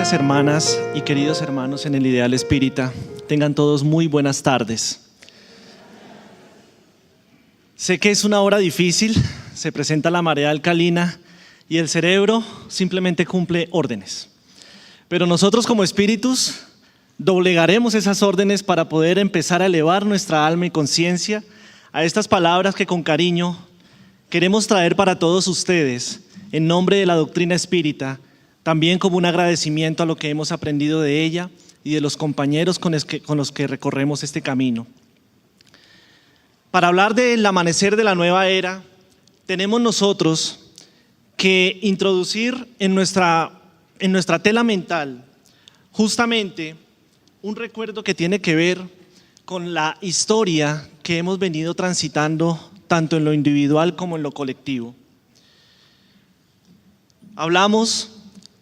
Queridas hermanas y queridos hermanos en el Ideal Espírita, tengan todos muy buenas tardes. Sé que es una hora difícil, se presenta la marea alcalina y el cerebro simplemente cumple órdenes. Pero nosotros como espíritus doblegaremos esas órdenes para poder empezar a elevar nuestra alma y conciencia a estas palabras que con cariño queremos traer para todos ustedes en nombre de la doctrina espírita, también como un agradecimiento a lo que hemos aprendido de ella y de los compañeros con los que recorremos este camino. Para hablar del amanecer de la nueva era, tenemos nosotros que introducir en nuestra tela mental justamente un recuerdo que tiene que ver con la historia que hemos venido transitando tanto en lo individual como en lo colectivo. Hablamos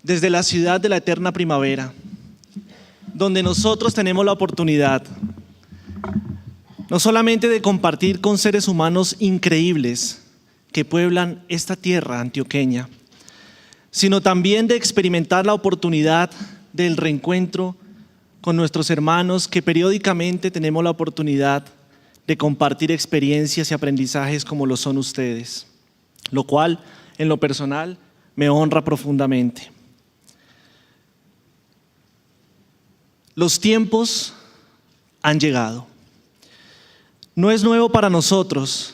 desde la ciudad de la eterna primavera, donde nosotros tenemos la oportunidad no solamente de compartir con seres humanos increíbles que pueblan esta tierra antioqueña, sino también de experimentar la oportunidad del reencuentro con nuestros hermanos que periódicamente tenemos la oportunidad de compartir experiencias y aprendizajes como lo son ustedes, lo cual en lo personal me honra profundamente. Los tiempos han llegado. No es nuevo para nosotros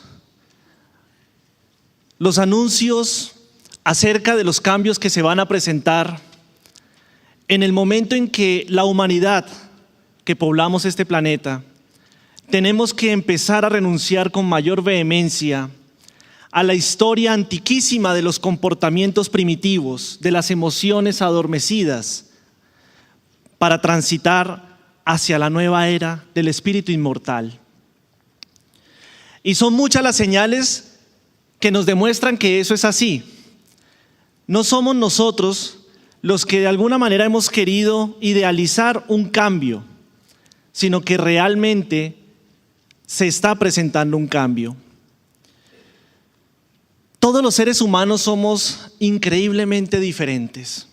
los anuncios acerca de los cambios que se van a presentar en el momento en que la humanidad que poblamos este planeta tenemos que empezar a renunciar con mayor vehemencia a la historia antiquísima de los comportamientos primitivos, de las emociones adormecidas, para transitar hacia la nueva era del espíritu inmortal. Y son muchas las señales que nos demuestran que eso es así. No somos nosotros los que de alguna manera hemos querido idealizar un cambio, sino que realmente se está presentando un cambio. Todos los seres humanos somos increíblemente diferentes.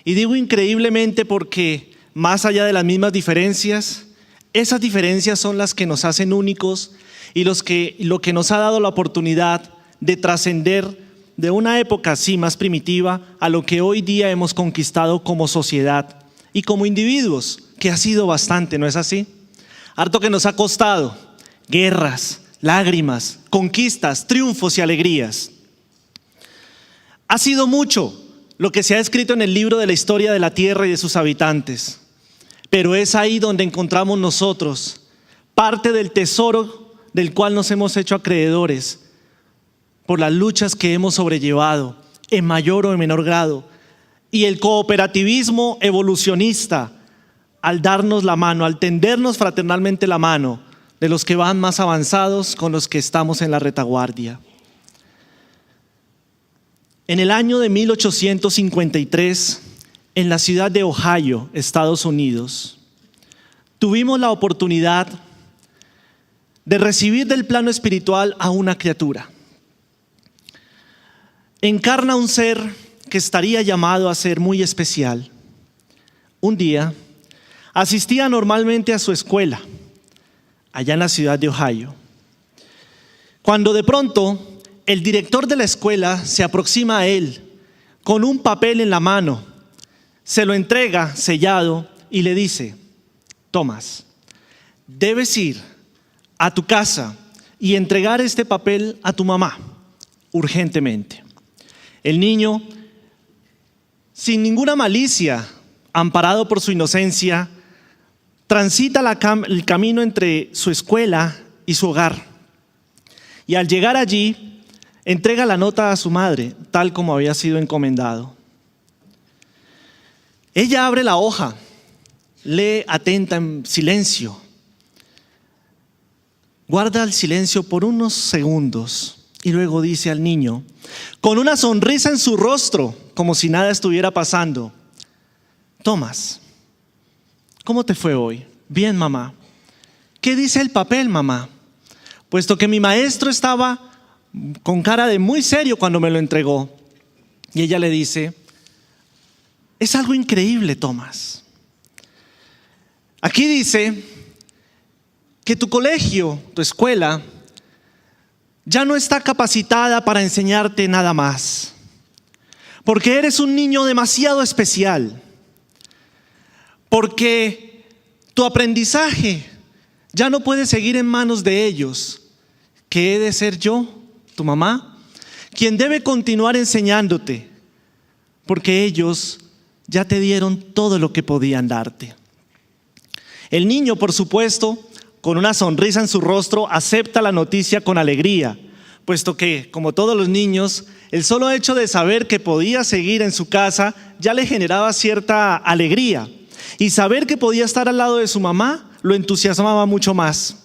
Y digo increíblemente porque más allá de las mismas diferencias, esas diferencias son las que nos hacen únicos y lo que nos ha dado la oportunidad de trascender de una época así más primitiva a lo que hoy día hemos conquistado como sociedad y como individuos, que ha sido bastante, ¿no es así? Harto que nos ha costado guerras, lágrimas, conquistas, triunfos y alegrías. Ha sido mucho lo que se ha escrito en el libro de la historia de la tierra y de sus habitantes, pero es ahí donde encontramos nosotros parte del tesoro del cual nos hemos hecho acreedores por las luchas que hemos sobrellevado en mayor o en menor grado, y el cooperativismo evolucionista al darnos la mano, al tendernos fraternalmente la mano de los que van más avanzados con los que estamos en la retaguardia. En el año de 1853, en la ciudad de Ohio, Estados Unidos, tuvimos la oportunidad de recibir del plano espiritual a una criatura. Encarna un ser que estaría llamado a ser muy especial. Un día asistía normalmente a su escuela, allá en la ciudad de Ohio, cuando de pronto el director de la escuela se aproxima a él con un papel en la mano, se lo entrega sellado y le dice: Tomás, debes ir a tu casa y entregar este papel a tu mamá urgentemente. El niño, sin ninguna malicia, amparado por su inocencia, transita el camino entre su escuela y su hogar. Y al llegar allí, entrega la nota a su madre, tal como había sido encomendado. Ella abre la hoja, lee atenta en silencio, guarda el silencio por unos segundos y luego dice al niño, con una sonrisa en su rostro, como si nada estuviera pasando: Tomás, ¿cómo te fue hoy? Bien, mamá. ¿Qué dice el papel, mamá? Puesto que mi maestro estaba con cara de muy serio cuando me lo entregó. Y ella le dice: Es algo increíble, Tomás. Aquí dice que tu colegio, tu escuela, ya no está capacitada para enseñarte nada más, porque eres un niño demasiado especial, porque tu aprendizaje ya no puede seguir en manos de ellos, que he de ser yo, tu mamá, quien debe continuar enseñándote, porque ellos ya te dieron todo lo que podían darte. El niño, por supuesto, con una sonrisa en su rostro, acepta la noticia con alegría, puesto que, como todos los niños, el solo hecho de saber que podía seguir en su casa ya le generaba cierta alegría, y saber que podía estar al lado de su mamá lo entusiasmaba mucho más.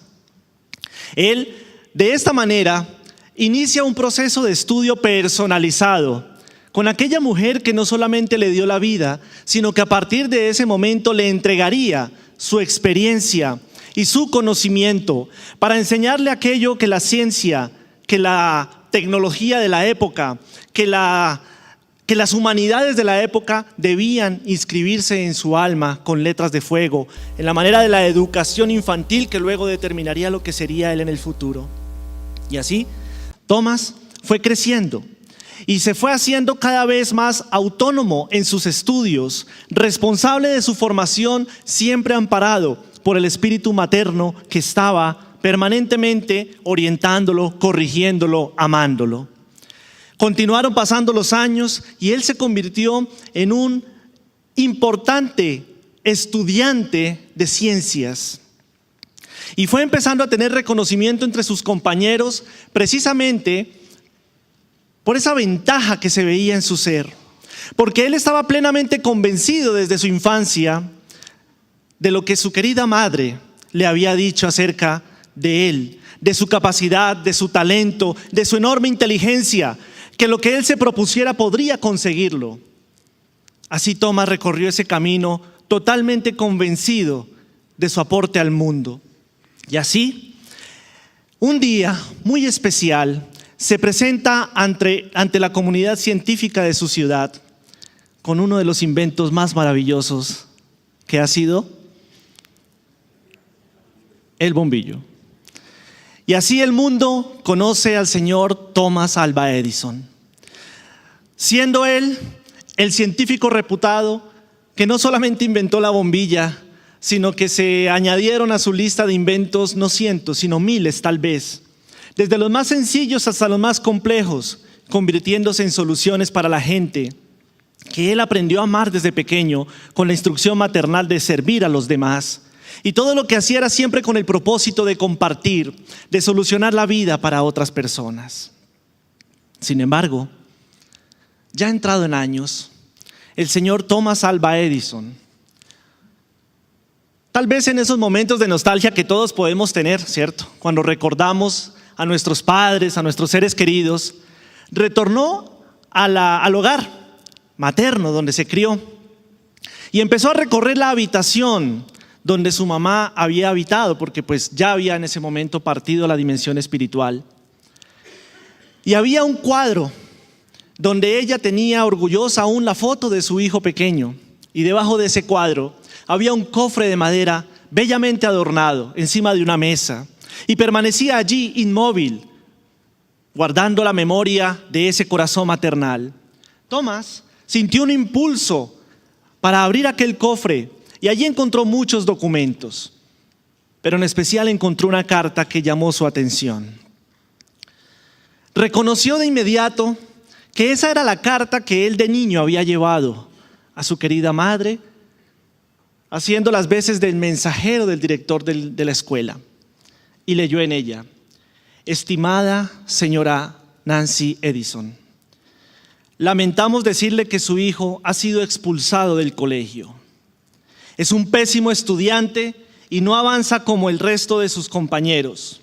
Él, de esta manera, inicia un proceso de estudio personalizado con aquella mujer que no solamente le dio la vida, sino que a partir de ese momento le entregaría su experiencia y su conocimiento para enseñarle aquello que la ciencia, que la tecnología de la época, que las humanidades de la época debían inscribirse en su alma con letras de fuego, en la manera de la educación infantil que luego determinaría lo que sería él en el futuro. Y así, Tomás fue creciendo y se fue haciendo cada vez más autónomo en sus estudios, responsable de su formación, siempre amparado por el espíritu materno que estaba permanentemente orientándolo, corrigiéndolo, amándolo. Continuaron pasando los años y él se convirtió en un importante estudiante de ciencias. Y fue empezando a tener reconocimiento entre sus compañeros precisamente por esa ventaja que se veía en su ser. Porque él estaba plenamente convencido desde su infancia de lo que su querida madre le había dicho acerca de él, de su capacidad, de su talento, de su enorme inteligencia, que lo que él se propusiera podría conseguirlo. Así Tomás recorrió ese camino totalmente convencido de su aporte al mundo. Y así, un día muy especial se presenta ante la comunidad científica de su ciudad con uno de los inventos más maravillosos que ha sido el bombillo. Y así el mundo conoce al señor Thomas Alva Edison, siendo él el científico reputado que no solamente inventó la bombilla, sino que se añadieron a su lista de inventos no cientos, sino miles tal vez, desde los más sencillos hasta los más complejos, convirtiéndose en soluciones para la gente que él aprendió a amar desde pequeño con la instrucción maternal de servir a los demás. Y todo lo que hacía era siempre con el propósito de compartir, de solucionar la vida para otras personas. Sin embargo, ya entrado en años, el señor Thomas Alva Edison, tal vez en esos momentos de nostalgia que todos podemos tener, ¿cierto? Cuando recordamos a nuestros padres, a nuestros seres queridos, retornó al hogar materno donde se crió y empezó a recorrer la habitación donde su mamá había habitado, porque pues ya había en ese momento partido a la dimensión espiritual. Y había un cuadro donde ella tenía orgullosa aún la foto de su hijo pequeño, y debajo de ese cuadro había un cofre de madera bellamente adornado encima de una mesa, y permanecía allí inmóvil, guardando la memoria de ese corazón maternal. Tomás sintió un impulso para abrir aquel cofre y allí encontró muchos documentos, pero en especial encontró una carta que llamó su atención. Reconoció de inmediato que esa era la carta que él de niño había llevado a su querida madre, haciendo las veces del mensajero del director de la escuela, y leyó en ella: estimada señora Nancy Edison, lamentamos decirle que su hijo ha sido expulsado del colegio. Es un pésimo estudiante y no avanza como el resto de sus compañeros.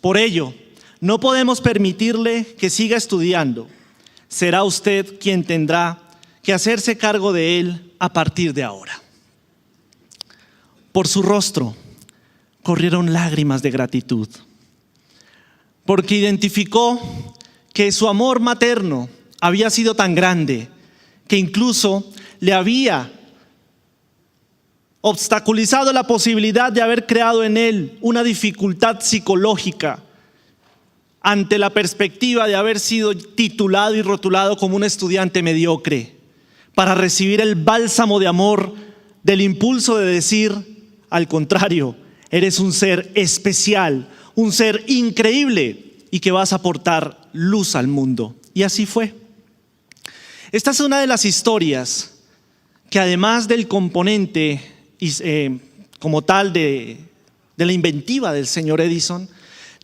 Por ello, no podemos permitirle que siga estudiando. Será usted quien tendrá que hacerse cargo de él a partir de ahora. Por su rostro corrieron lágrimas de gratitud, porque identificó que su amor materno había sido tan grande que incluso le había obstaculizado la posibilidad de haber creado en él una dificultad psicológica ante la perspectiva de haber sido titulado y rotulado como un estudiante mediocre, para recibir el bálsamo de amor del impulso de decir, al contrario, eres un ser especial, un ser increíble y que vas a aportar luz al mundo. Y así fue. Esta es una de las historias que, además del componente como tal de la inventiva del señor Edison,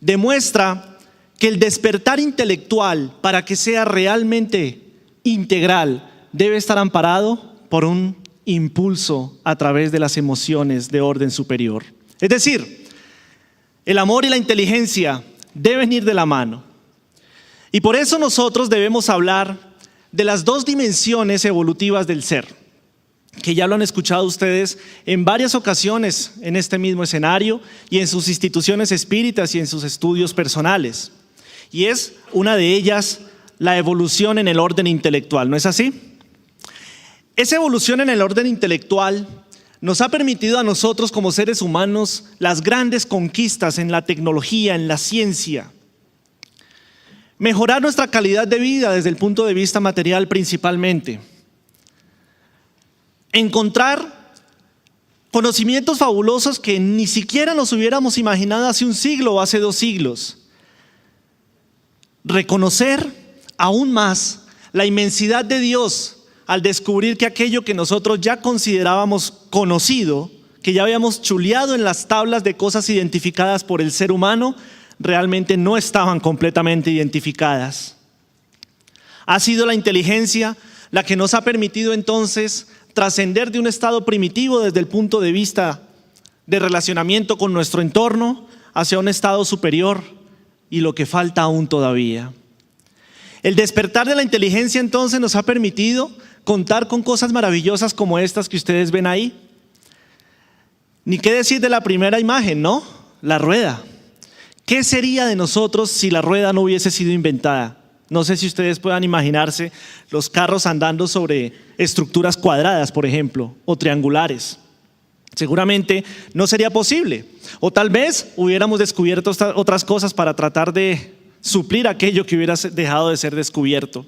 demuestra que el despertar intelectual, para que sea realmente integral, debe estar amparado por un impulso a través de las emociones de orden superior. Es decir, el amor y la inteligencia deben ir de la mano. Y por eso nosotros debemos hablar de las dos dimensiones evolutivas del ser, que ya lo han escuchado ustedes en varias ocasiones en este mismo escenario y en sus instituciones espíritas y en sus estudios personales. Y es una de ellas la evolución en el orden intelectual, ¿no es así? Esa evolución en el orden intelectual nos ha permitido a nosotros como seres humanos las grandes conquistas en la tecnología, en la ciencia. Mejorar nuestra calidad de vida desde el punto de vista material principalmente. Encontrar conocimientos fabulosos que ni siquiera nos hubiéramos imaginado hace un siglo o hace 2 siglos. Reconocer aún más la inmensidad de Dios al descubrir que aquello que nosotros ya considerábamos conocido, que ya habíamos chuleado en las tablas de cosas identificadas por el ser humano, realmente no estaban completamente identificadas. Ha sido la inteligencia la que nos ha permitido entonces trascender de un estado primitivo desde el punto de vista de relacionamiento con nuestro entorno hacia un estado superior, y lo que falta aún todavía. El despertar de la inteligencia entonces nos ha permitido contar con cosas maravillosas como estas que ustedes ven ahí. Ni qué decir de la primera imagen, ¿no? La rueda. ¿Qué sería de nosotros si la rueda no hubiese sido inventada? No sé si ustedes puedan imaginarse los carros andando sobre estructuras cuadradas, por ejemplo, o triangulares. Seguramente no sería posible. O tal vez hubiéramos descubierto otras cosas para tratar de suplir aquello que hubiera dejado de ser descubierto.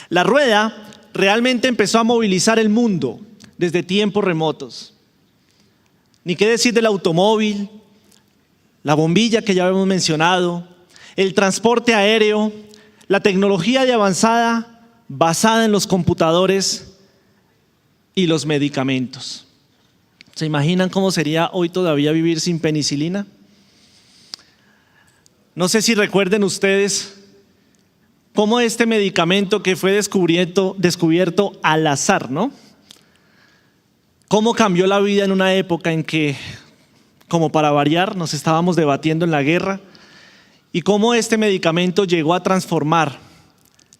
La rueda realmente empezó a movilizar el mundo desde tiempos remotos. Ni qué decir del automóvil, la bombilla que ya hemos mencionado, el transporte aéreo, la tecnología de avanzada basada en los computadores y los medicamentos. ¿Se imaginan cómo sería hoy todavía vivir sin penicilina? No sé si recuerden ustedes cómo este medicamento que fue descubierto al azar, ¿no? Cómo cambió la vida en una época en que, como para variar, nos estábamos debatiendo en la guerra, y cómo este medicamento llegó a transformar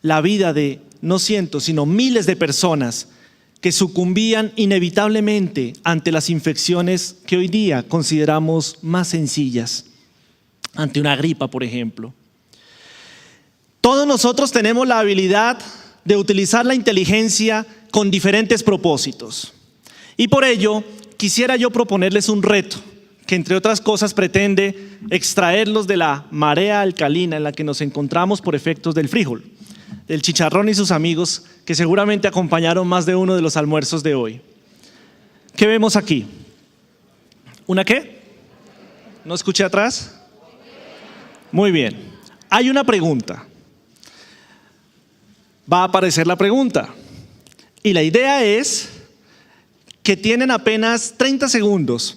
la vida de no cientos, sino miles de personas que sucumbían inevitablemente ante las infecciones que hoy día consideramos más sencillas, ante una gripa, por ejemplo. Todos nosotros tenemos la habilidad de utilizar la inteligencia con diferentes propósitos. Y por ello, quisiera yo proponerles un reto que, entre otras cosas, pretende extraerlos de la marea alcalina en la que nos encontramos por efectos del frijol, del chicharrón y sus amigos, que seguramente acompañaron más de uno de los almuerzos de hoy. ¿Qué vemos aquí? ¿Una qué? ¿No escuché atrás? Muy bien. Hay una pregunta. Va a aparecer la pregunta. Y la idea es que tienen apenas 30 segundos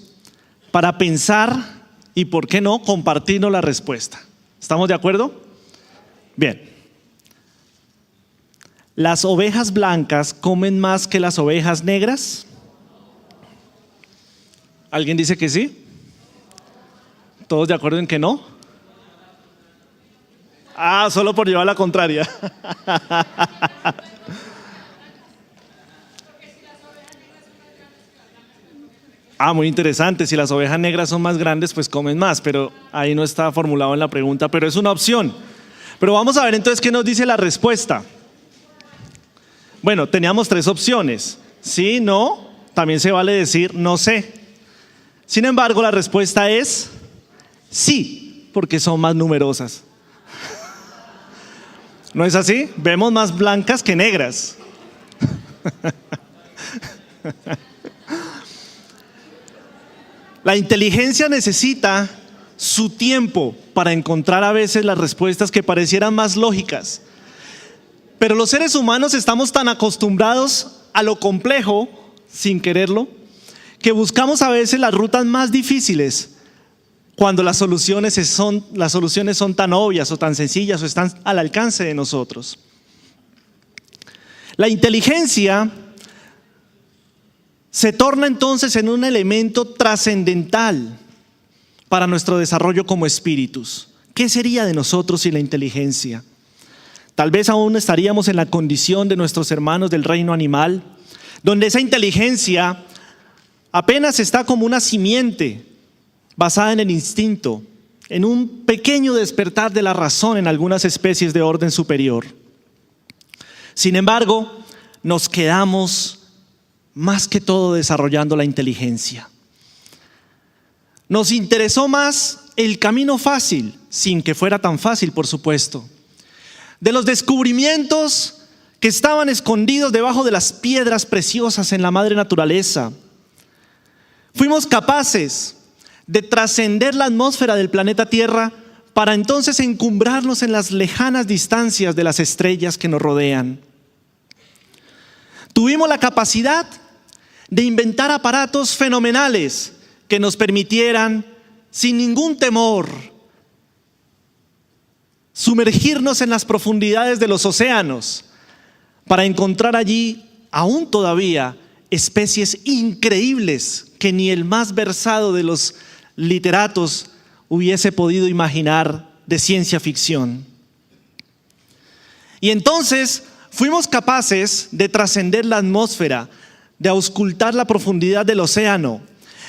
para pensar y, ¿por qué no?, compartirnos la respuesta. ¿Estamos de acuerdo? Bien. ¿Las ovejas blancas comen más que las ovejas negras? ¿Alguien dice que sí? ¿Todos de acuerdo en que no? Ah, solo por llevar la contraria. Ah, muy interesante. Si las ovejas negras son más grandes, pues comen más, pero ahí no está formulado en la pregunta, pero es una opción. Pero vamos a ver entonces qué nos dice la respuesta. Bueno, teníamos 3 opciones. Sí, no, también se vale decir no sé. Sin embargo, la respuesta es sí, porque son más numerosas. ¿No es así? Vemos más blancas que negras. La inteligencia necesita su tiempo para encontrar a veces las respuestas que parecieran más lógicas. Pero los seres humanos estamos tan acostumbrados a lo complejo, sin quererlo, que buscamos a veces las rutas más difíciles cuando las soluciones son tan obvias o tan sencillas o están al alcance de nosotros. La inteligencia se torna entonces en un elemento trascendental para nuestro desarrollo como espíritus. ¿Qué sería de nosotros sin la inteligencia? Tal vez aún estaríamos en la condición de nuestros hermanos del reino animal, donde esa inteligencia apenas está como una simiente basada en el instinto, en un pequeño despertar de la razón en algunas especies de orden superior. Sin embargo, nos quedamos más que todo desarrollando la inteligencia. Nos interesó más el camino fácil, sin que fuera tan fácil, por supuesto. De los descubrimientos que estaban escondidos debajo de las piedras preciosas en la madre naturaleza, fuimos capaces de trascender la atmósfera del planeta Tierra para entonces encumbrarnos en las lejanas distancias de las estrellas que nos rodean. Tuvimos la capacidad de inventar aparatos fenomenales que nos permitieran, sin ningún temor, sumergirnos en las profundidades de los océanos para encontrar allí, aún todavía, especies increíbles que ni el más versado de los literatos hubiese podido imaginar de ciencia ficción. Y entonces fuimos capaces de trascender la atmósfera, de auscultar la profundidad del océano,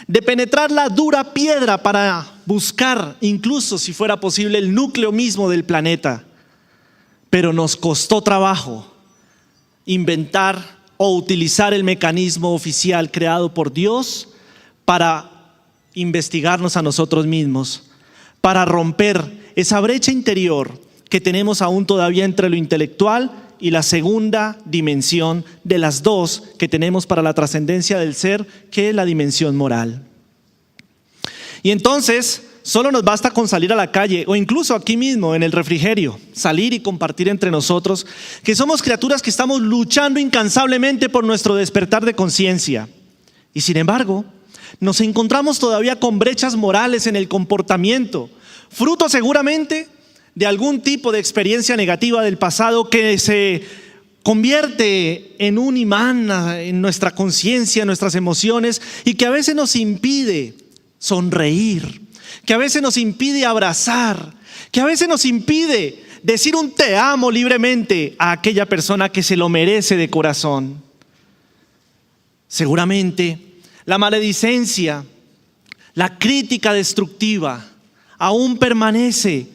de penetrar la dura piedra para buscar, incluso si fuera posible, el núcleo mismo del planeta. Pero nos costó trabajo inventar o utilizar el mecanismo oficial creado por Dios para investigarnos a nosotros mismos, para romper esa brecha interior que tenemos aún todavía entre lo intelectual y la segunda dimensión de las dos que tenemos para la trascendencia del ser, que es la dimensión moral. Y entonces, solo nos basta con salir a la calle o incluso aquí mismo en el refrigerio, salir y compartir entre nosotros que somos criaturas que estamos luchando incansablemente por nuestro despertar de conciencia. Y sin embargo, nos encontramos todavía con brechas morales en el comportamiento, fruto seguramente de algún tipo de experiencia negativa del pasado que se convierte en un imán en nuestra conciencia, en nuestras emociones, y que a veces nos impide sonreír, que a veces nos impide abrazar, que a veces nos impide decir un te amo libremente a aquella persona que se lo merece de corazón. Seguramente la maledicencia, la crítica destructiva aún permanece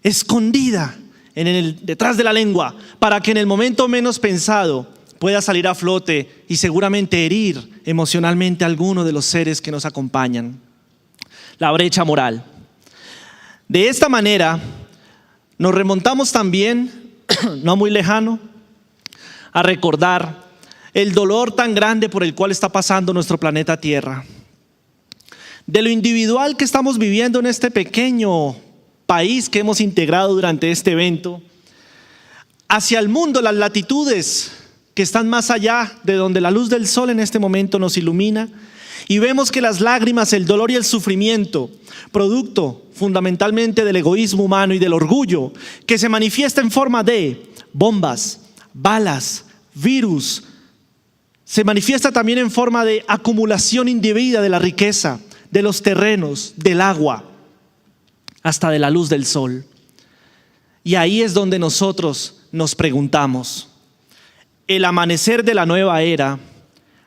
escondida detrás de la lengua, para que en el momento menos pensado pueda salir a flote y seguramente herir emocionalmente a alguno de los seres que nos acompañan. La brecha moral. De esta manera nos remontamos también, no muy lejano, a recordar el dolor tan grande por el cual está pasando nuestro planeta Tierra. De lo individual que estamos viviendo en este pequeño país que hemos integrado durante este evento, hacia el mundo, las latitudes que están más allá de donde la luz del sol en este momento nos ilumina, y vemos que las lágrimas, el dolor y el sufrimiento, producto fundamentalmente del egoísmo humano y del orgullo, que se manifiesta en forma de bombas, balas, virus, se manifiesta también en forma de acumulación indebida de la riqueza, de los terrenos, del agua, hasta de la luz del sol. Y ahí es donde nosotros nos preguntamos, ¿el amanecer de la nueva era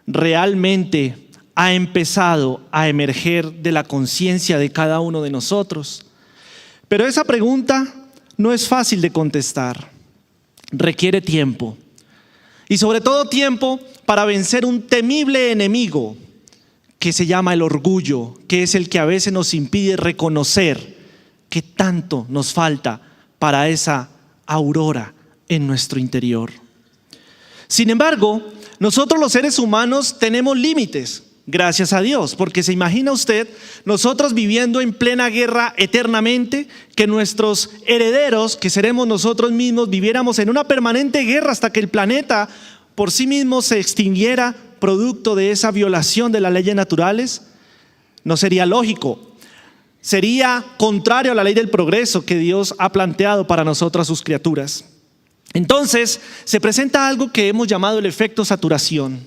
realmente ha empezado a emerger de la conciencia de cada uno de nosotros? Pero esa pregunta no es fácil de contestar, requiere tiempo. Y sobre todo tiempo para vencer un temible enemigo que se llama el orgullo, que es el que a veces nos impide reconocer que tanto nos falta para esa aurora en nuestro interior. Sin embargo, nosotros los seres humanos tenemos límites, gracias a Dios, porque se imagina usted nosotros viviendo en plena guerra eternamente, que nuestros herederos, que seremos nosotros mismos, viviéramos en una permanente guerra hasta que el planeta por sí mismo se extinguiera producto de esa violación de las leyes naturales. No sería lógico. Sería contrario a la ley del progreso que Dios ha planteado para nosotras sus criaturas. Entonces se presenta algo que hemos llamado el efecto saturación.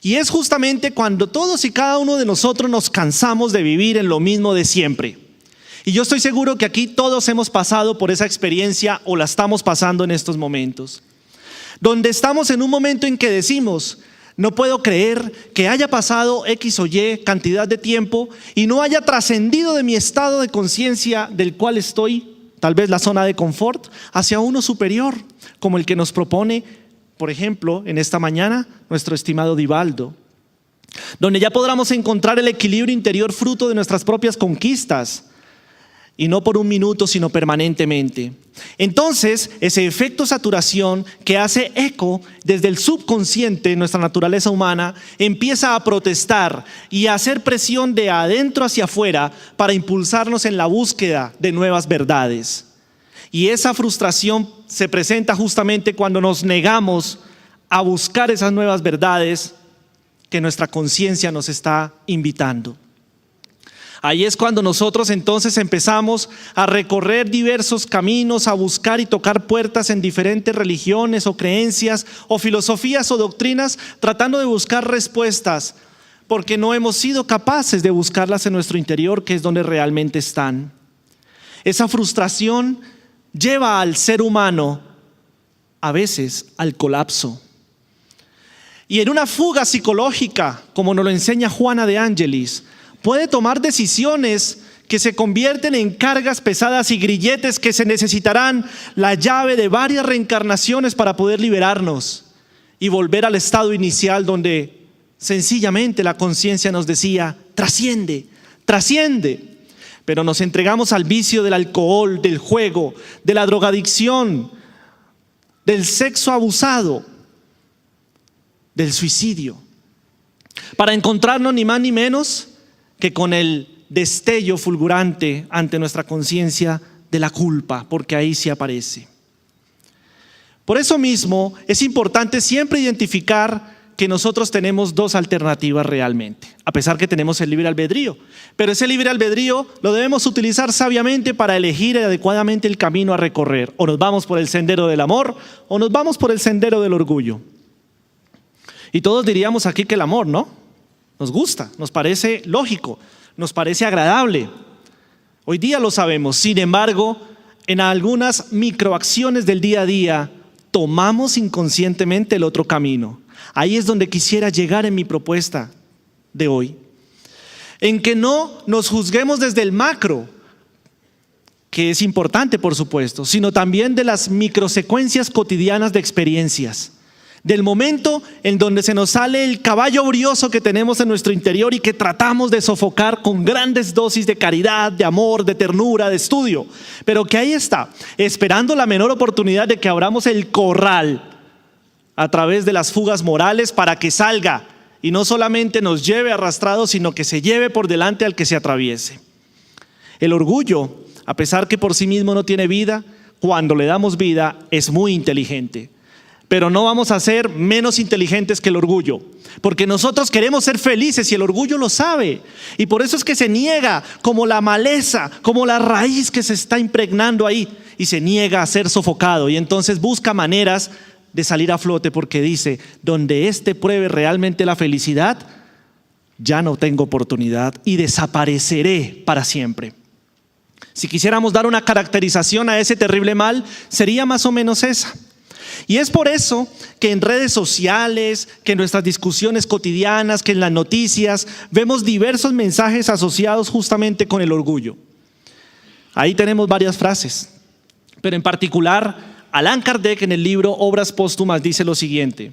Y es justamente cuando todos y cada uno de nosotros nos cansamos de vivir en lo mismo de siempre. Y yo estoy seguro que aquí todos hemos pasado por esa experiencia o la estamos pasando en estos momentos. Donde estamos en un momento en que decimos: no puedo creer que haya pasado X o Y cantidad de tiempo y no haya trascendido de mi estado de conciencia del cual estoy, tal vez la zona de confort, hacia uno superior, como el que nos propone, por ejemplo, en esta mañana, nuestro estimado Divaldo, donde ya podamos encontrar el equilibrio interior fruto de nuestras propias conquistas, y no por un minuto, sino permanentemente. Entonces, ese efecto saturación que hace eco desde el subconsciente, nuestra naturaleza humana, empieza a protestar y a hacer presión de adentro hacia afuera para impulsarnos en la búsqueda de nuevas verdades. Y esa frustración se presenta justamente cuando nos negamos a buscar esas nuevas verdades que nuestra conciencia nos está invitando. Ahí es cuando nosotros entonces empezamos a recorrer diversos caminos, a buscar y tocar puertas en diferentes religiones o creencias o filosofías o doctrinas, tratando de buscar respuestas, porque no hemos sido capaces de buscarlas en nuestro interior, que es donde realmente están. Esa frustración lleva al ser humano a veces al colapso. Y en una fuga psicológica, como nos lo enseña Juana de Ángelis, puede tomar decisiones que se convierten en cargas pesadas y grilletes que se necesitarán la llave de varias reencarnaciones para poder liberarnos y volver al estado inicial donde sencillamente la conciencia nos decía: trasciende, trasciende. Pero nos entregamos al vicio del alcohol, del juego, de la drogadicción, del sexo abusado, del suicidio, para encontrarnos ni más ni menos que con el destello fulgurante ante nuestra conciencia de la culpa, porque ahí sí aparece. Por eso mismo es importante siempre identificar que nosotros tenemos dos alternativas realmente, a pesar que tenemos el libre albedrío. Pero ese libre albedrío lo debemos utilizar sabiamente para elegir adecuadamente el camino a recorrer. O nos vamos por el sendero del amor o nos vamos por el sendero del orgullo. Y todos diríamos aquí que el amor, ¿no? Nos gusta, nos parece lógico, nos parece agradable. Hoy día lo sabemos. Sin embargo, en algunas microacciones del día a día tomamos inconscientemente el otro camino. Ahí es donde quisiera llegar en mi propuesta de hoy. En que no nos juzguemos desde el macro, que es importante por supuesto, sino también de las microsecuencias cotidianas de experiencias. Del momento en donde se nos sale el caballo brioso que tenemos en nuestro interior y que tratamos de sofocar con grandes dosis de caridad, de amor, de ternura, de estudio, pero que ahí está, esperando la menor oportunidad de que abramos el corral a través de las fugas morales para que salga y no solamente nos lleve arrastrados, sino que se lleve por delante al que se atraviese. El orgullo, a pesar que por sí mismo no tiene vida, cuando le damos vida es muy inteligente. Pero no vamos a ser menos inteligentes que el orgullo, porque nosotros queremos ser felices y el orgullo lo sabe. Y por eso es que se niega como la maleza, como la raíz que se está impregnando ahí, y se niega a ser sofocado. Y entonces busca maneras de salir a flote, porque dice: donde éste pruebe realmente la felicidad, ya no tengo oportunidad y desapareceré para siempre. Si quisiéramos dar una caracterización a ese terrible mal, sería más o menos esa. Y es por eso que en redes sociales, que en nuestras discusiones cotidianas, que en las noticias, vemos diversos mensajes asociados justamente con el orgullo. Ahí tenemos varias frases, pero en particular, Allan Kardec en el libro Obras Póstumas dice lo siguiente: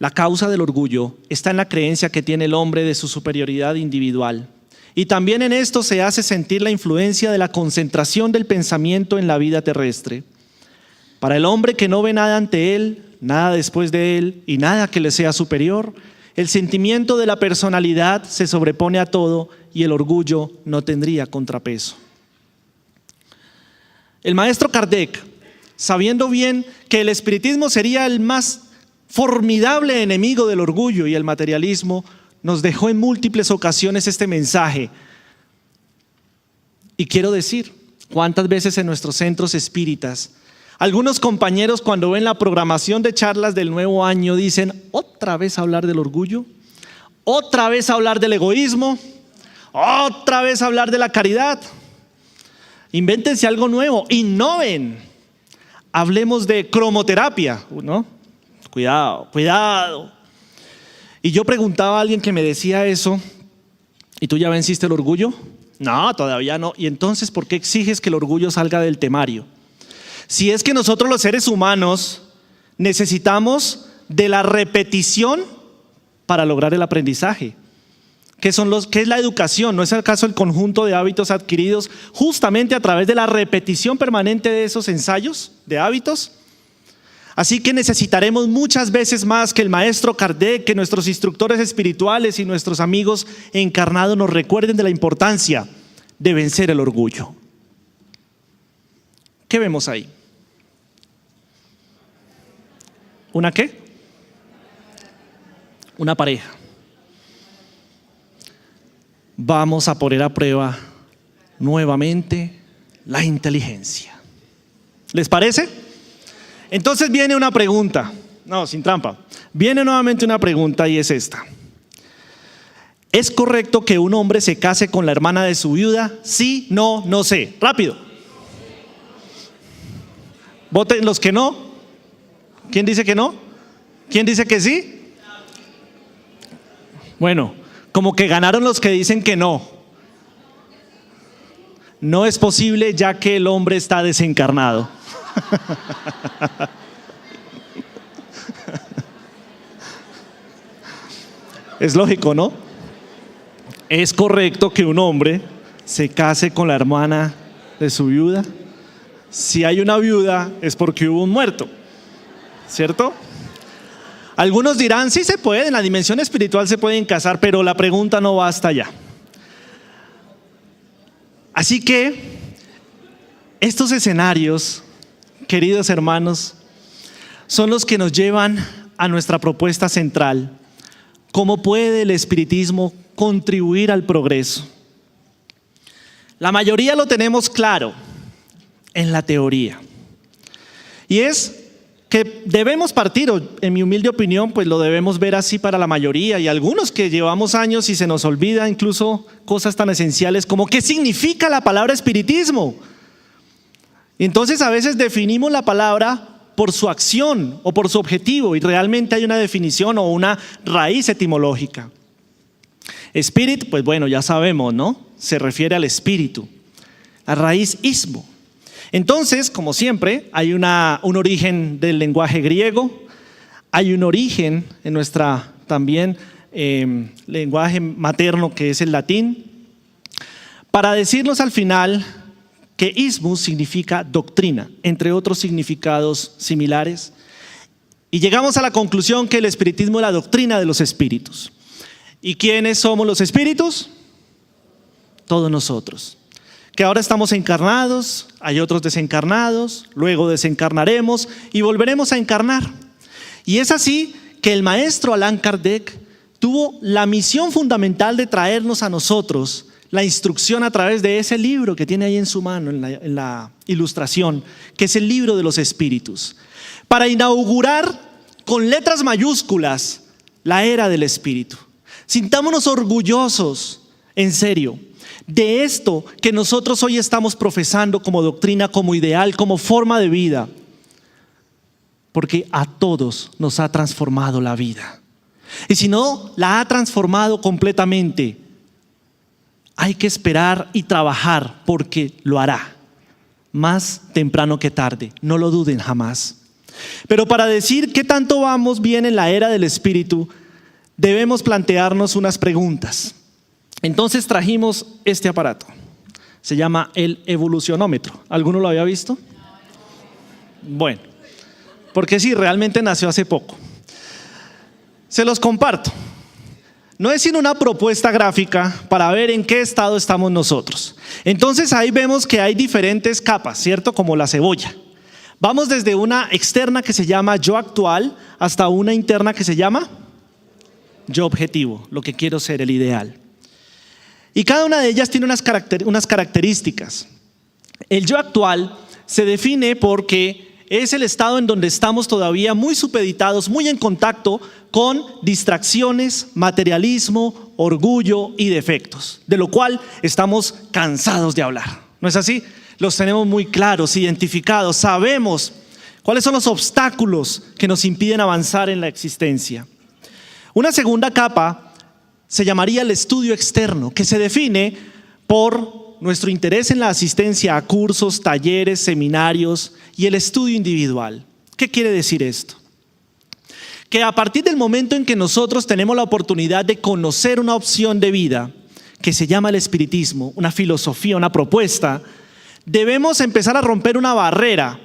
La causa del orgullo está en la creencia que tiene el hombre de su superioridad individual. Y también en esto se hace sentir la influencia de la concentración del pensamiento en la vida terrestre. Para el hombre que no ve nada ante él, nada después de él y nada que le sea superior, el sentimiento de la personalidad se sobrepone a todo y el orgullo no tendría contrapeso. El maestro Kardec, sabiendo bien que el espiritismo sería el más formidable enemigo del orgullo y el materialismo, nos dejó en múltiples ocasiones este mensaje. Y quiero decir, ¿cuántas veces en nuestros centros espíritas algunos compañeros cuando ven la programación de charlas del nuevo año dicen, otra vez hablar del orgullo, otra vez hablar del egoísmo, otra vez hablar de la caridad? Invéntense algo nuevo, innoven. Hablemos de cromoterapia, ¿no? Cuidado, cuidado. Y yo preguntaba a alguien que me decía eso, ¿y tú ya venciste el orgullo? No, todavía no. ¿Y entonces por qué exiges que el orgullo salga del temario? Si es que nosotros los seres humanos necesitamos de la repetición para lograr el aprendizaje. ¿Qué es la educación? ¿No es acaso el conjunto de hábitos adquiridos justamente a través de la repetición permanente de esos ensayos de hábitos? Así que necesitaremos muchas veces más que el maestro Kardec, que nuestros instructores espirituales y nuestros amigos encarnados nos recuerden de la importancia de vencer el orgullo. ¿Qué vemos ahí? ¿Una qué? Una pareja. Vamos a poner a prueba nuevamente la inteligencia. ¿Les parece? Entonces viene una pregunta. No, sin trampa. Viene nuevamente una pregunta y es esta. ¿Es correcto que un hombre se case con la hermana de su viuda? Sí, no, no sé. Rápido. Voten los que no. ¿Quién dice que no? ¿Quién dice que sí? Bueno, como que ganaron los que dicen que no. No es posible ya que el hombre está desencarnado. Es lógico, ¿no? ¿Es correcto que un hombre se case con la hermana de su viuda? Si hay una viuda es porque hubo un muerto, ¿cierto? Algunos dirán, sí se puede, en la dimensión espiritual se pueden casar, pero la pregunta no va hasta allá. Así que estos escenarios, queridos hermanos, son los que nos llevan a nuestra propuesta central. ¿Cómo puede el espiritismo contribuir al progreso? La mayoría lo tenemos claro en la teoría. Y es que debemos partir, o en mi humilde opinión, pues lo debemos ver así para la mayoría, y algunos que llevamos años y se nos olvida incluso cosas tan esenciales como qué significa la palabra espiritismo. Entonces a veces definimos la palabra por su acción o por su objetivo y realmente hay una definición o una raíz etimológica. Spirit, pues bueno, ya sabemos, ¿no? Se refiere al espíritu. La raíz ismo. Entonces, como siempre, hay un origen del lenguaje griego, hay un origen en nuestra también lenguaje materno que es el latín, para decirnos al final que ismus significa doctrina, entre otros significados similares, y llegamos a la conclusión que el espiritismo es la doctrina de los espíritus. ¿Y quiénes somos los espíritus? Todos nosotros. Que ahora estamos encarnados, hay otros desencarnados, luego desencarnaremos y volveremos a encarnar. Y es así que el maestro Allan Kardec tuvo la misión fundamental de traernos a nosotros la instrucción a través de ese libro que tiene ahí en su mano, en la ilustración, que es el libro de los espíritus, para inaugurar con letras mayúsculas la era del espíritu. Sintámonos orgullosos, en serio, de esto que nosotros hoy estamos profesando como doctrina, como ideal, como forma de vida, porque a todos nos ha transformado la vida. Y si no la ha transformado completamente, hay que esperar y trabajar porque lo hará, más temprano que tarde, no lo duden jamás. Pero para decir qué tanto vamos bien en la era del Espíritu, debemos plantearnos unas preguntas. Entonces trajimos este aparato. Se llama el evolucionómetro. ¿Alguno lo había visto? Bueno, porque sí, realmente nació hace poco. Se los comparto. No es sino una propuesta gráfica para ver en qué estado estamos nosotros. Entonces ahí vemos que hay diferentes capas, ¿cierto? Como la cebolla. Vamos desde una externa que se llama yo actual hasta una interna que se llama yo objetivo, lo que quiero ser, el ideal. Y cada una de ellas tiene unas características. El yo actual se define porque es el estado en donde estamos todavía muy supeditados, muy en contacto con distracciones, materialismo, orgullo y defectos, de lo cual estamos cansados de hablar. ¿No es así? Los tenemos muy claros, identificados, sabemos cuáles son los obstáculos que nos impiden avanzar en la existencia. Una segunda capa se llamaría el estudio externo, que se define por nuestro interés en la asistencia a cursos, talleres, seminarios y el estudio individual. ¿Qué quiere decir esto? Que a partir del momento en que nosotros tenemos la oportunidad de conocer una opción de vida que se llama el espiritismo, una filosofía, una propuesta, debemos empezar a romper una barrera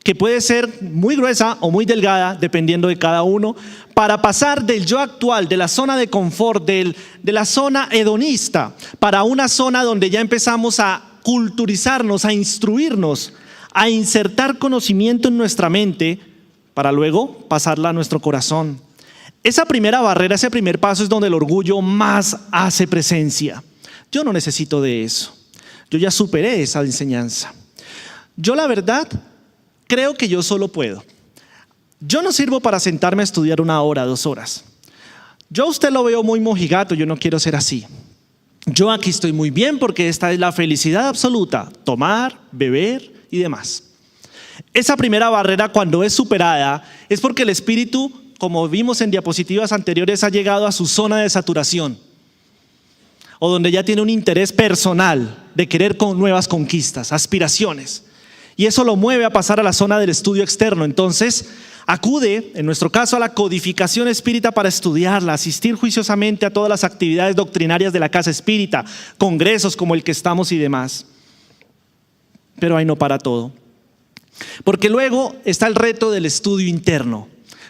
que puede ser muy gruesa o muy delgada, dependiendo de cada uno, para pasar del yo actual, de la zona de confort, de la zona hedonista, para una zona donde ya empezamos a culturizarnos, a instruirnos, a insertar conocimiento en nuestra mente, para luego pasarla a nuestro corazón. Esa primera barrera, ese primer paso es donde el orgullo más hace presencia. Yo no necesito de eso. Yo ya superé esa enseñanza. Yo la verdad creo que yo solo puedo. Yo no sirvo para sentarme a estudiar 1 hora, 2 horas. Yo a usted lo veo muy mojigato, yo no quiero ser así. Yo aquí estoy muy bien porque esta es la felicidad absoluta, tomar, beber y demás. Esa primera barrera, cuando es superada, es porque el espíritu, como vimos en diapositivas anteriores, ha llegado a su zona de saturación, o donde ya tiene un interés personal de querer con nuevas conquistas, aspiraciones. Y eso lo mueve a pasar a la zona del estudio externo. Entonces acude, en nuestro caso, a la codificación espírita para estudiarla, asistir juiciosamente a todas las actividades doctrinarias de la casa espírita, congresos como el que estamos y demás. Pero ahí no para todo. Porque luego está el reto del estudio interno.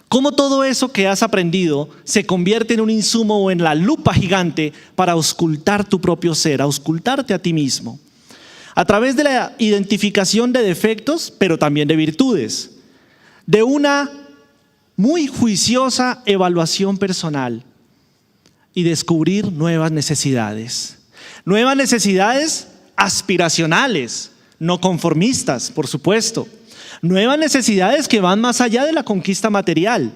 Cómo todo eso que has aprendido se convierte en un insumo o en la lupa gigante para auscultar tu propio ser, auscultarte a ti mismo. A través de la identificación de defectos, pero también de virtudes. De una muy juiciosa evaluación personal y descubrir nuevas necesidades. Nuevas necesidades aspiracionales, no conformistas, por supuesto. Nuevas necesidades que van más allá de la conquista material.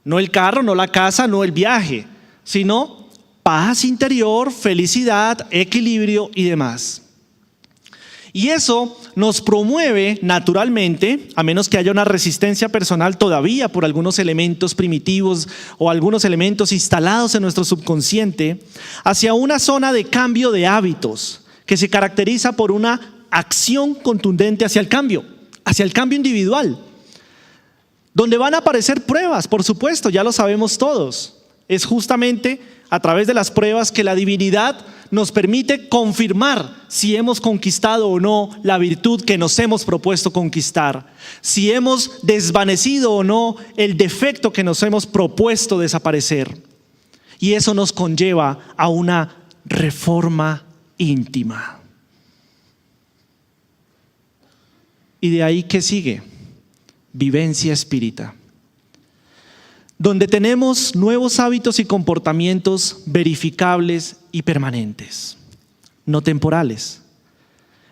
No el carro, no la casa, no el viaje, sino paz interior, felicidad, equilibrio y demás. Y eso nos promueve naturalmente, a menos que haya una resistencia personal todavía por algunos elementos primitivos o algunos elementos instalados en nuestro subconsciente, hacia una zona de cambio de hábitos que se caracteriza por una acción contundente hacia el cambio individual, donde van a aparecer pruebas, por supuesto, ya lo sabemos todos. Es justamente a través de las pruebas que la divinidad nos permite confirmar si hemos conquistado o no la virtud que nos hemos propuesto conquistar, si hemos desvanecido o no el defecto que nos hemos propuesto desaparecer. Y eso nos conlleva a una reforma íntima. Y de ahí, ¿qué sigue? Vivencia espírita, donde tenemos nuevos hábitos y comportamientos verificables y permanentes, no temporales.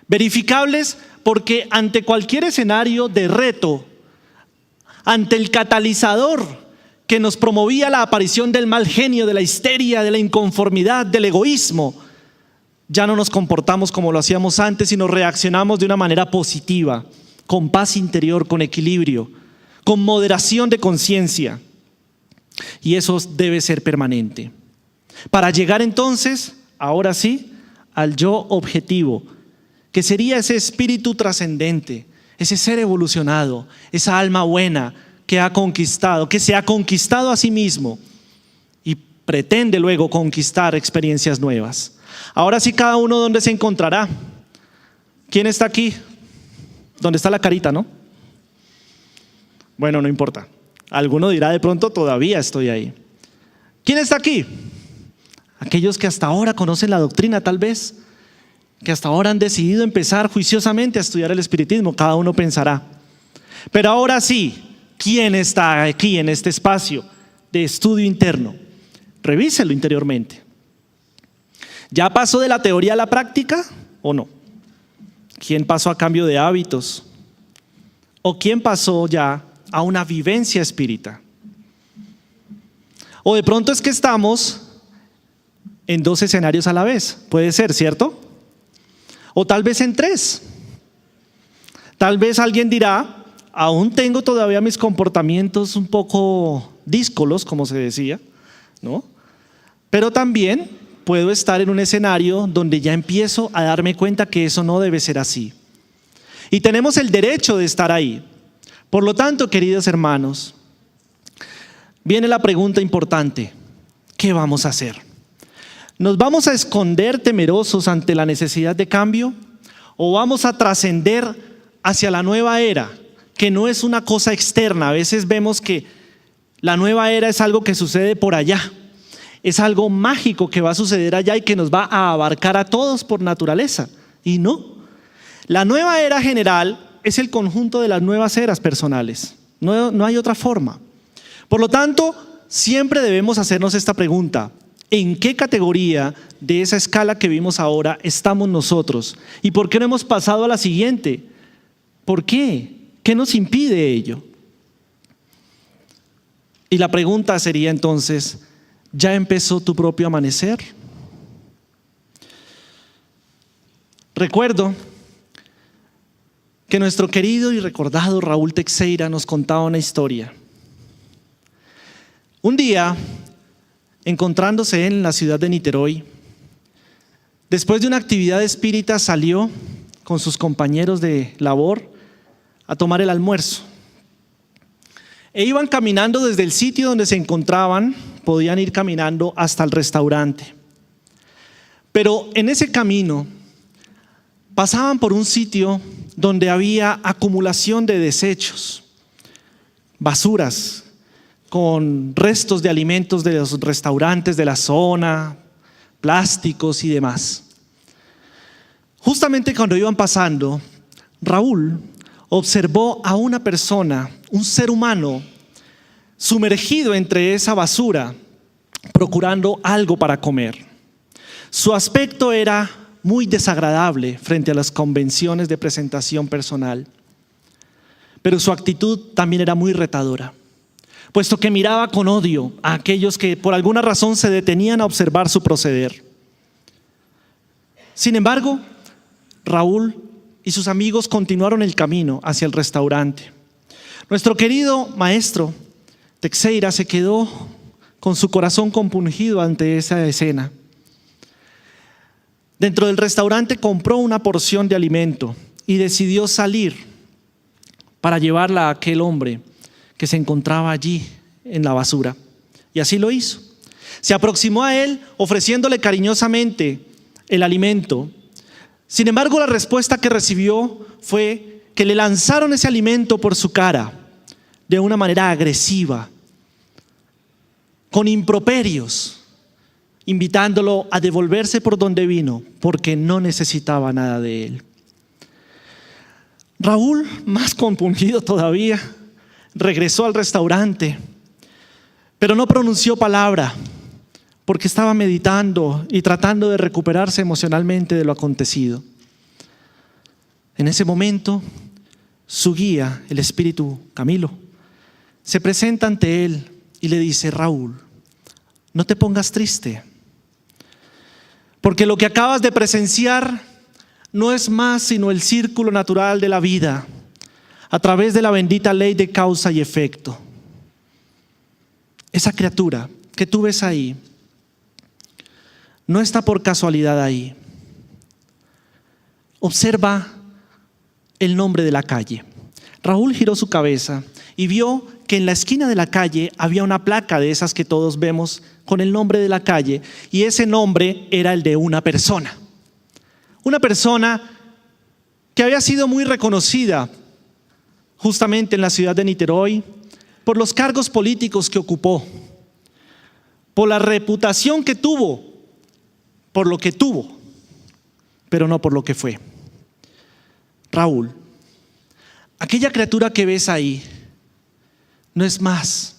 Verificables porque ante cualquier escenario de reto, ante el catalizador que nos promovía la aparición del mal genio, de la histeria, de la inconformidad, del egoísmo, ya no nos comportamos como lo hacíamos antes, sino reaccionamos de una manera positiva, con paz interior, con equilibrio, con moderación de conciencia. Y eso debe ser permanente. Para llegar entonces, ahora sí, al yo objetivo, que sería ese espíritu trascendente, ese ser evolucionado, esa alma buena que ha conquistado, que se ha conquistado a sí mismo y pretende luego conquistar experiencias nuevas. Ahora sí, cada uno donde se encontrará. ¿Quién está aquí? ¿Dónde está la carita, no? Bueno, no importa. Alguno dirá de pronto, todavía estoy ahí. ¿Quién está aquí? Aquellos que hasta ahora conocen la doctrina, tal vez, que hasta ahora han decidido empezar juiciosamente a estudiar el espiritismo. Cada uno pensará. Pero ahora sí, ¿quién está aquí en este espacio de estudio interno? Revíselo interiormente. ¿Ya pasó de la teoría a la práctica o no? ¿Quién pasó a cambio de hábitos? ¿O quién pasó ya a una vivencia espírita? O de pronto es que estamos en dos escenarios a la vez. Puede ser, ¿cierto? O tal vez en tres. Tal vez alguien dirá, aún tengo todavía mis comportamientos un poco díscolos, como se decía, ¿no? Pero también puedo estar en un escenario donde ya empiezo a darme cuenta que eso no debe ser así. Y tenemos el derecho de estar ahí. Por lo tanto, queridos hermanos, viene la pregunta importante: ¿qué vamos a hacer? ¿Nos vamos a esconder temerosos ante la necesidad de cambio? ¿O vamos a trascender hacia la nueva era, que no es una cosa externa? A veces vemos que la nueva era es algo que sucede por allá, es algo mágico que va a suceder allá y que nos va a abarcar a todos por naturaleza. Y no, la nueva era general es el conjunto de las nuevas eras personales, no hay otra forma. Por lo tanto, siempre debemos hacernos esta pregunta: ¿en qué categoría de esa escala que vimos ahora estamos nosotros? ¿Y por qué no hemos pasado a la siguiente? ¿Por qué? ¿Qué nos impide ello? Y la pregunta sería entonces: ¿ya empezó tu propio amanecer? Recuerdo que nuestro querido y recordado Raúl Teixeira nos contaba una historia. Un día, encontrándose en la ciudad de Niterói, después de una actividad espírita, salió con sus compañeros de labor a tomar el almuerzo. E iban caminando desde el sitio donde se encontraban, podían ir caminando hasta el restaurante. Pero en ese camino pasaban por un sitio donde había acumulación de desechos, basuras, con restos de alimentos de los restaurantes de la zona, plásticos y demás. Justamente cuando iban pasando, Raúl observó a una persona, un ser humano, sumergido entre esa basura, procurando algo para comer. Su aspecto era muy desagradable frente a las convenciones de presentación personal, pero su actitud también era muy retadora, puesto que miraba con odio a aquellos que por alguna razón se detenían a observar su proceder. Sin embargo, Raúl y sus amigos continuaron el camino hacia el restaurante. Nuestro querido maestro Teixeira se quedó con su corazón compungido ante esa escena. Dentro del restaurante compró una porción de alimento y decidió salir para llevarla a aquel hombre que se encontraba allí en la basura. Y así lo hizo. Se aproximó a él ofreciéndole cariñosamente el alimento. Sin embargo, la respuesta que recibió fue que le lanzaron ese alimento por su cara de una manera agresiva, con improperios, invitándolo a devolverse por donde vino, porque no necesitaba nada de él. Raúl, más compungido todavía, regresó al restaurante, pero no pronunció palabra, porque estaba meditando y tratando de recuperarse emocionalmente de lo acontecido. En ese momento, su guía, el espíritu Camilo, se presenta ante él y le dice: Raúl, no te pongas triste, porque lo que acabas de presenciar no es más sino el círculo natural de la vida, a través de la bendita ley de causa y efecto. Esa criatura que tú ves ahí no está por casualidad ahí. Observa el nombre de la calle. Raúl giró su cabeza y vio que en la esquina de la calle había una placa de esas que todos vemos con el nombre de la calle, y ese nombre era el de una persona que había sido muy reconocida justamente en la ciudad de Niterói por los cargos políticos que ocupó, por la reputación que tuvo, por lo que tuvo, pero no por lo que fue. Raúl, aquella criatura que ves ahí no es más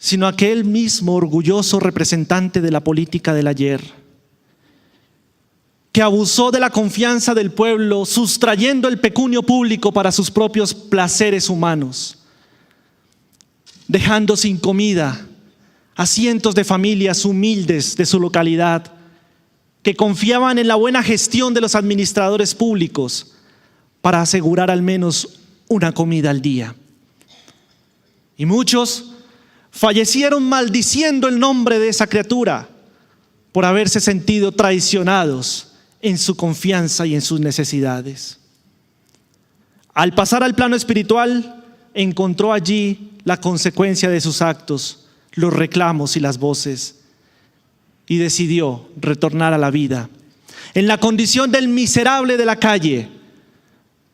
sino aquel mismo orgulloso representante de la política del ayer, que abusó de la confianza del pueblo, sustrayendo el pecunio público para sus propios placeres humanos, dejando sin comida a cientos de familias humildes de su localidad que confiaban en la buena gestión de los administradores públicos para asegurar al menos una comida al día. Y muchos fallecieron maldiciendo el nombre de esa criatura por haberse sentido traicionados en su confianza y en sus necesidades. Al pasar al plano espiritual, encontró allí la consecuencia de sus actos, los reclamos y las voces, y decidió retornar a la vida en la condición del miserable de la calle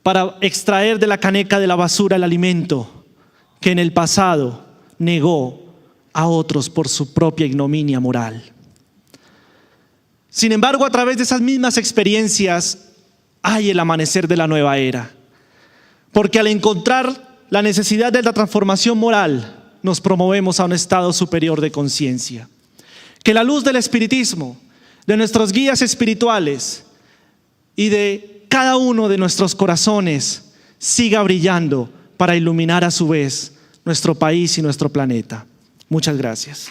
para extraer de la caneca de la basura el alimento que en el pasado negó a otros por su propia ignominia moral. Sin embargo, a través de esas mismas experiencias hay el amanecer de la nueva era, porque al encontrar la necesidad de la transformación moral, nos promovemos a un estado superior de conciencia. Que la luz del espiritismo, de nuestros guías espirituales y de cada uno de nuestros corazones siga brillando para iluminar a su vez nuestro país y nuestro planeta. Muchas gracias.